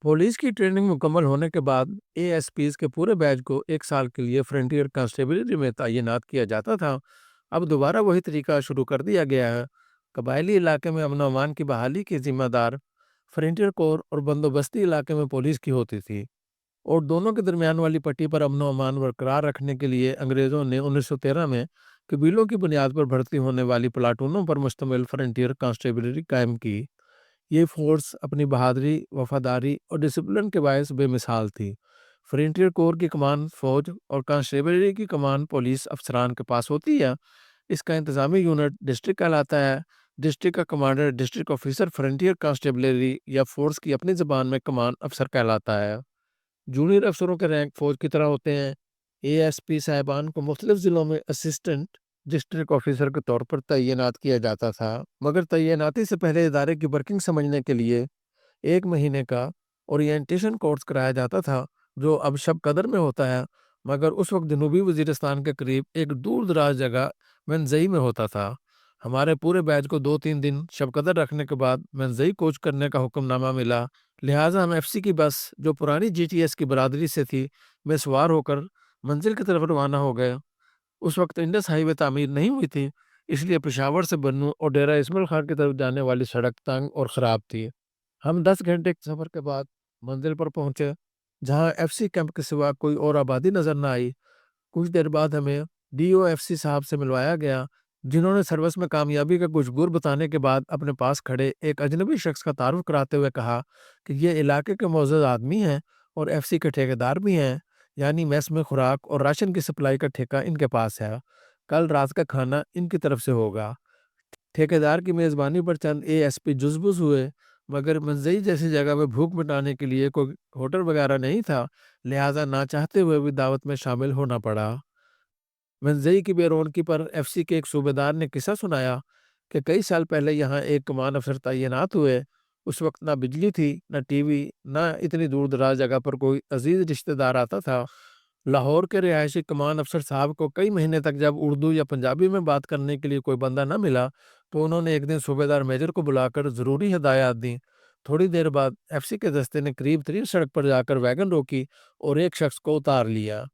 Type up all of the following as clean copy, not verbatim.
Police की training मुकम्मल होने के बाद एएसपीज के पूरे बैच को 1 साल के लिए फ्रंटियर कांस्टेबलरी में तैनात किया जाता था। अब दोबारा वही तरीका शुरू कर दिया गया है। कबायली इलाके में अमन अमान की बहाली की जिम्मेदार फ्रंटियर कोर और बंदोबस्ती इलाके में पुलिस की होती थी। और दोनों के दरमियान वाली पट्टी पर अमन अमान बरकरार रखने के लिए अंग्रेजों ने 1913 में कबीलों की बुनियाद पर भर्ती होने वाली प्लाटूनों पर मुश्तमिल फ्रंटियर कांस्टेबलरी कायम की। ये फोर्स अपनी बहादुरी, वफादारी और डिसिप्लिन के बायस बेमिसाल थी। फ्रंटियर कोर की कमान फौज और कांस्टेबलरी की कमान पुलिस अफसरान के पास होती है। इसका इंतजामी यूनिट डिस्ट्रिक्ट कहलाता है। डिस्ट्रिक्ट का commander district officer frontier constabulary या फोर्स की अपनी जबान में कमान अफसर कहलाता है। जूनियर अफसरों के रैंक फौज की तरह होते हैं। एएसपी साहिबान को मुख्तलिफ जिलों में असिस्टेंट डिस्ट्रिक्ट ऑफिसर के तौर पर तैनात किया जाता था, मगर तैनाती से पहले इदारे की वर्किंग समझने के लिए 1 महीने का ओरिएंटेशन कोर्स कराया जाता था, जो अब शब कदर में होता है, मगर उस वक्त जनूबी वजीरिस्तान के करीब एक दूर दराज जगह मंजई में होता था। हमारे पूरे बैच को 2-3 दिन शब कदर रखने के बाद मंजई कोच करने का हुक्मनामा मिला। लिहाजा हम एफसी की बस, जो पुरानी जीटीएस की बरादरी से थी, में सवार होकर मंजिल की तरफ रवाना हो गए। उस वक्त इंडस हाईवे तामीर नहीं हुई थी, इसलिए पेशावर से बन्नू और डेरा इस्माइल खान की तरफ जाने वाली सड़क तंग और ख़राब थी। हम 10 घंटे के सफ़र के बाद मंजिल पर पहुंचे, जहां एफसी कैंप के सिवा कोई और आबादी नजर न आई। कुछ देर बाद हमें डीओएफसी साहब से मिलवाया गया, जिन्होंने सर्विस में कामयाबी का कुछ गुर बताने के बाद अपने पास खड़े एक अजनबी शख्स का तारुफ कराते हुए कहा कि ये इलाके के मोअज़्ज़ज़ आदमी हैं और एफसी के ठेकेदार भी हैं, यानी मेस में खुराक और राशन की सप्लाई का ठेका इनके पास है। कल रात का खाना इनकी तरफ से होगा। ठेकेदार की मेज़बानी पर चंद एएसपी जुज़बुज़ हुए, मगर मंजई जैसी जगह में भूख मिटाने के लिए कोई होटल वगैरह नहीं था, लिहाजा ना चाहते हुए भी दावत में शामिल होना पड़ा। मंजई की बेरौनकी पर एफसी के एक सूबेदार ने किस्सा सुनाया कि कई साल पहले यहाँ एक कमान अफसर तैनात हुए। उस वक्त ना बिजली थी, ना टीवी, ना इतनी दूर दराज जगह पर कोई अजीज रिश्तेदार आता था। लाहौर के रिहायशी कमान अफसर साहब को कई महीने तक जब उर्दू या पंजाबी में बात करने के लिए कोई बंदा न मिला, तो उन्होंने एक दिन सूबेदार मेजर को बुलाकर ज़रूरी हिदायत दी। थोड़ी देर बाद एफसी के दस्ते ने करीब तरीन सड़क पर जाकर वैगन रोकी और एक शख्स को उतार लिया।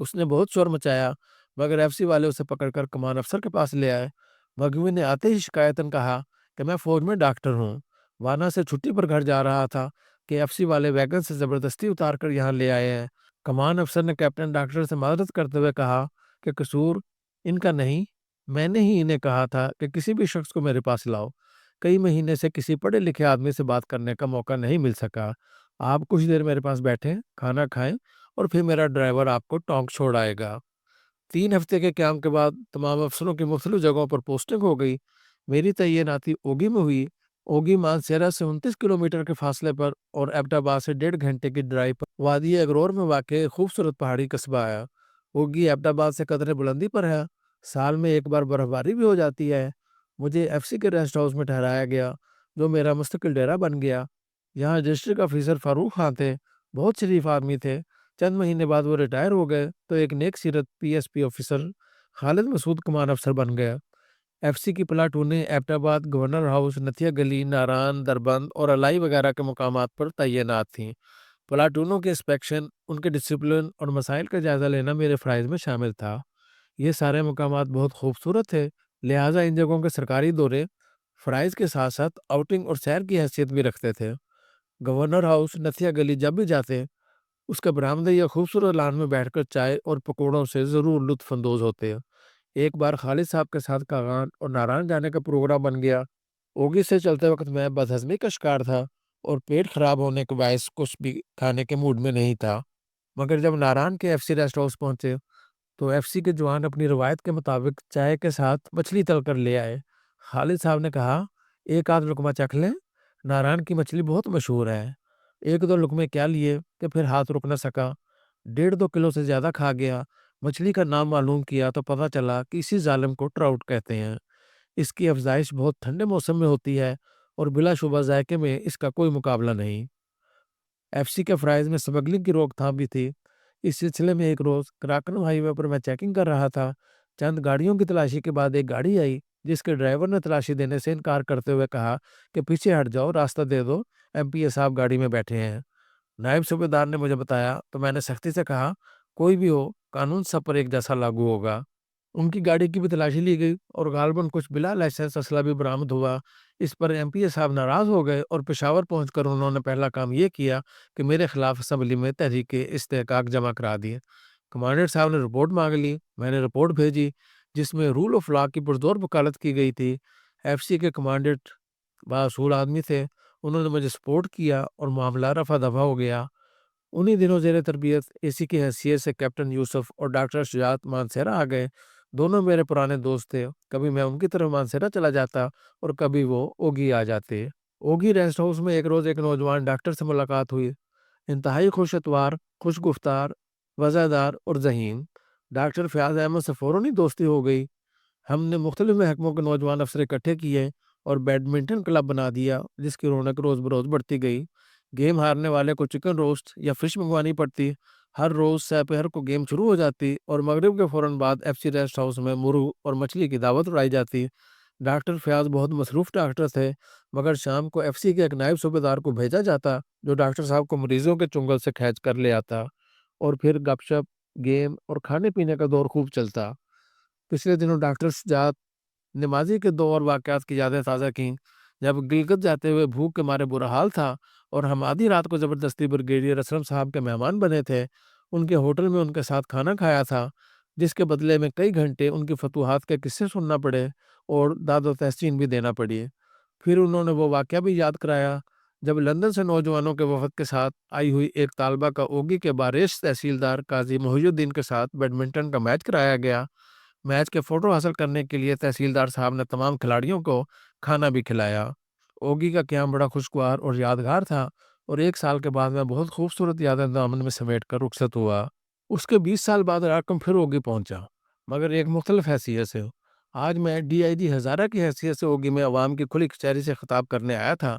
उसने बहुत शोर मचाया, मगर एफसी वाले उसे पकड़कर कमान अफसर के पास ले आए। मगवी ने आते ही शिकायतन कहा कि मैं फौज में डॉक्टर हूँ, वाना से छुट्टी पर घर जा रहा था कि एफसी वाले वैगन से ज़बरदस्ती उतार कर यहाँ ले आए हैं। कमान अफसर ने कैप्टन डॉक्टर से माजरत करते हुए कहा कि कसूर इनका नहीं, मैंने ही इन्हें कहा था कि किसी भी शख्स को मेरे पास लाओ। कई महीने से किसी पढ़े लिखे आदमी से बात करने का मौका नहीं मिल सका। आप कुछ देर मेरे पास बैठें, खाना खाएं और फिर मेरा ड्राइवर आपको टोंक छोड़ आएगा। 3 हफ्ते के काम के बाद तमाम अफसरों की मुख्तलिफ जगहों पर पोस्टिंग हो गई। मेरी तैनाती ओगी में हुई। ओगी मानसेरा से 29 किलोमीटर के फासले पर और एबटाबाद से 1.5 घंटे की ड्राइव पर वादी अगरोर में वाक़ खूबसूरत पहाड़ी कस्बा है। ओगी एबटाबाद से कदरे बुलंदी पर है। साल में एक बार बर्फबारी भी हो जाती है। मुझे एफसी के रेस्ट हाउस में ठहराया गया, जो मेरा मुस्तकिल डेरा बन गया। यहाँ डिस्ट्रिक्ट ऑफिसर फारूक खान थे, बहुत शरीफ आदमी थे। चंद महीने बाद वो रिटायर हो गए, तो एक नेक सीरत पीएसपी ऑफिसर खालिद मसूद कमान अफसर बन गया। एफसी की प्लाटूनें एबटाबाद, गवर्नर हाउस, नथिया गली, नारान, दरबंद और अलाई वगैरह के मुकामात पर तैनात थीं। प्लाटूनों के इंस्पेक्शन, उनके डिसिप्लिन और मसाइल का जायजा लेना मेरे फ़राइज़ में शामिल था। ये सारे मुकामात बहुत खूबसूरत थे, लिहाजा इन जगहों के सरकारी दौरे फ़राइज़ के साथ साथ आउटिंग और सैर की हैसियत भी रखते थे। गवर्नर हाउस, नथिया गली जब भी जाते, उसके बरामदे या खूबसूरत लान में बैठकर चाय और पकौड़ों से ज़रूर लुत्फ़ अंदोज़ होते। एक बार खालिद साहब के साथ कागान और नारायण जाने का प्रोग्राम बन गया। ओगी से चलते वक्त मैं बदहज़मी का शिकार था और पेट खराब होने के बायस कुछ भी खाने के मूड में नहीं था। मगर जब नारायण के एफसी रेस्ट हाउस पहुंचे, तो एफसी के जवान अपनी रवायत के मुताबिक चाय के साथ मछली तल कर ले आए। खालिद साहब ने कहा, एक आध लुकमा चख लें, नारायण की मछली बहुत मशहूर है। एक दो लुकमे क्या लिए कि फिर हाथ रुक न सका। 1.5-2 किलो से ज़्यादा खा गया। मछली का नाम मालूम किया तो पता चला कि इसी जालिम को ट्राउट कहते हैं। इसकी अफजाइश बहुत ठंडे मौसम में होती है और बिलाशुबा जायके में इसका कोई मुकाबला नहीं। एफसी के फ्राइज में स्मगलिंग की रोकथाम भी थी। इस सिलसिले में एक रोज़ कराकरम हाईवे पर मैं चेकिंग कर रहा था। चंद गाड़ियों की तलाशी के बाद एक गाड़ी आई, जिसके ड्राइवर ने तलाशी देने से इनकार करते हुए कहा कि पीछे हट जाओ, रास्ता दे दो, एमपीए साहब गाड़ी में बैठे हैं। نائب صوبیدار نے مجھے بتایا تو میں نے سختی سے کہا، کوئی بھی ہو، قانون سب پر ایک جیسا لاگو ہوگا۔ ان کی گاڑی کی بھی تلاشی لی گئی اور غالباً کچھ بلا لائسنس اسلحہ بھی برآمد ہوا۔ اس پر ایم پی اے صاحب ناراض ہو گئے اور پشاور پہنچ کر انہوں نے پہلا کام یہ کیا کہ میرے خلاف اسمبلی میں تحریک استحقاق جمع کرا دی۔ کمانڈنٹ صاحب نے رپورٹ مانگ لی، میں نے رپورٹ بھیجی جس میں رول آف لا کی پرزور وکالت کی گئی تھی۔ ایف سی کے کمانڈنٹ باصول آدمی تھے، انہوں نے مجھے سپورٹ کیا اور معاملہ رفع دفع ہو گیا۔ انہی دنوں زیر تربیت اے سی کی حیثیت سے کیپٹن یوسف اور ڈاکٹر شجاعت مانسیرا آ گئے۔ دونوں میرے پرانے دوست تھے، کبھی میں ان کی طرف مانسیرا چلا جاتا اور کبھی وہ اوگی آ جاتے۔ اوگی ریسٹ ہاؤس میں ایک روز ایک نوجوان ڈاکٹر سے ملاقات ہوئی، انتہائی خوش اتوار، خوش گفتار، وزادار اور ذہین۔ ڈاکٹر فیاض احمد سے فوراً ہی دوستی ہو گئی۔ ہم نے مختلف محکموں کے نوجوان افسر اکٹھے کیے اور بیڈمنٹن کلب بنا دیا جس کی رونق روز بروز بڑھتی گئی۔ گیم ہارنے والے کو چکن روسٹ یا فش منگوانی پڑتی۔ ہر روز سہ پہر کو گیم شروع ہو جاتی اور مغرب کے فوراً بعد ایف سی ریسٹ ہاؤس میں مرغ اور مچھلی کی دعوت اڑائی جاتی۔ ڈاکٹر فیاض بہت مصروف ڈاکٹر تھے، مگر شام کو ایف سی کے ایک نائب صوبیدار کو بھیجا جاتا جو ڈاکٹر صاحب کو مریضوں کے چنگل سے کھینچ کر لے آتا اور پھر گپ شپ، گیم اور کھانے پینے کا دور خوب چلتا۔ پچھلے دنوں ڈاکٹر سجاد نے ماضی کے دو اور واقعات کی یادیں تازہ کیں۔ جب گلگت جاتے ہوئے بھوک کے مارے برا حال تھا اور ہم آدھی رات کو زبردستی بریگیڈیئر اسلم صاحب کے مہمان بنے تھے، ان کے ہوٹل میں ان کے ساتھ کھانا کھایا تھا، جس کے بدلے میں کئی گھنٹے ان کی فتوحات کے قصے سننا پڑے اور داد و تحسین بھی دینا پڑی۔ پھر انہوں نے وہ واقعہ بھی یاد کرایا جب لندن سے نوجوانوں کے وفد کے ساتھ آئی ہوئی ایک طالبہ کا اوگی کے باریش تحصیلدار قاضی محی الدین کے ساتھ بیڈمنٹن کا میچ کرایا گیا۔ میچ کے فوٹو حاصل کرنے کے لیے تحصیلدار صاحب نے تمام کھلاڑیوں کو کھانا بھی کھلایا۔ اوگی کا قیام بڑا خوشگوار اور یادگار تھا اور ایک سال کے بعد میں بہت خوبصورت یادیں دامن میں سمیٹ کر رخصت ہوا۔ اس کے 20 سال بعد راکم پھر اوگی پہنچا، مگر ایک مختلف حیثیت سے۔ آج میں ڈی آئی جی ہزارہ کی حیثیت سے اوگی میں عوام کی کھلی کچہری سے خطاب کرنے آیا تھا۔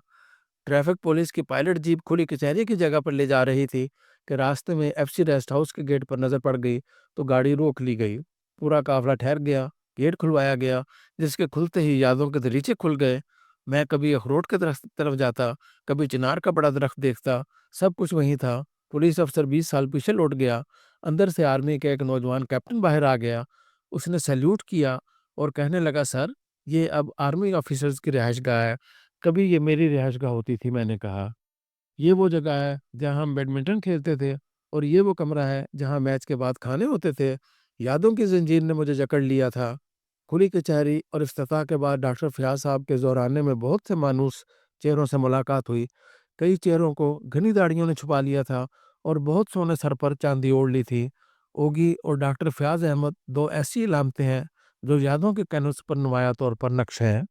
ٹریفک پولیس کی پائلٹ جیپ کھلی کچہری کی جگہ پر لے جا رہی تھی کہ راستے میں ایف سی ریسٹ ہاؤس کے گیٹ پر نظر پڑ گئی تو گاڑی روک لی گئی۔ پورا قافلہ ٹھہر گیا، گیٹ کھلوایا گیا جس کے کھلتے ہی یادوں کے دریچے کھل گئے۔ میں کبھی اخروٹ کے درخت کی طرف جاتا، کبھی چنار کا بڑا درخت دیکھتا، سب کچھ وہیں تھا۔ پولیس افسر 20 سال پیچھے لوٹ گیا۔ اندر سے آرمی کا ایک نوجوان کیپٹن باہر آ گیا۔ اس نے سیلیوٹ کیا اور کہنے لگا، سر، یہ اب آرمی آفیسرز کی رہائش گاہ ہے، کبھی یہ میری رہائش گاہ ہوتی تھی۔ میں نے کہا، یہ وہ جگہ ہے جہاں ہم بیڈمنٹن کھیلتے تھے اور یہ وہ کمرہ ہے جہاں میچ کے بعد کھانے ہوتے تھے۔ یادوں کی زنجیر نے مجھے جکڑ لیا تھا۔ کھلی کچہری اور افتتاح کے بعد ڈاکٹر فیاض صاحب کے زورانے میں بہت سے مانوس چہروں سے ملاقات ہوئی۔ کئی چہروں کو گھنی داڑھیوں نے چھپا لیا تھا اور بہت سو نے سر پر چاندی اوڑھ لی تھی۔ اوگی اور ڈاکٹر فیاض احمد دو ایسی علامتیں ہیں جو یادوں کے کینوس پر نمایاں طور پر نقش ہیں۔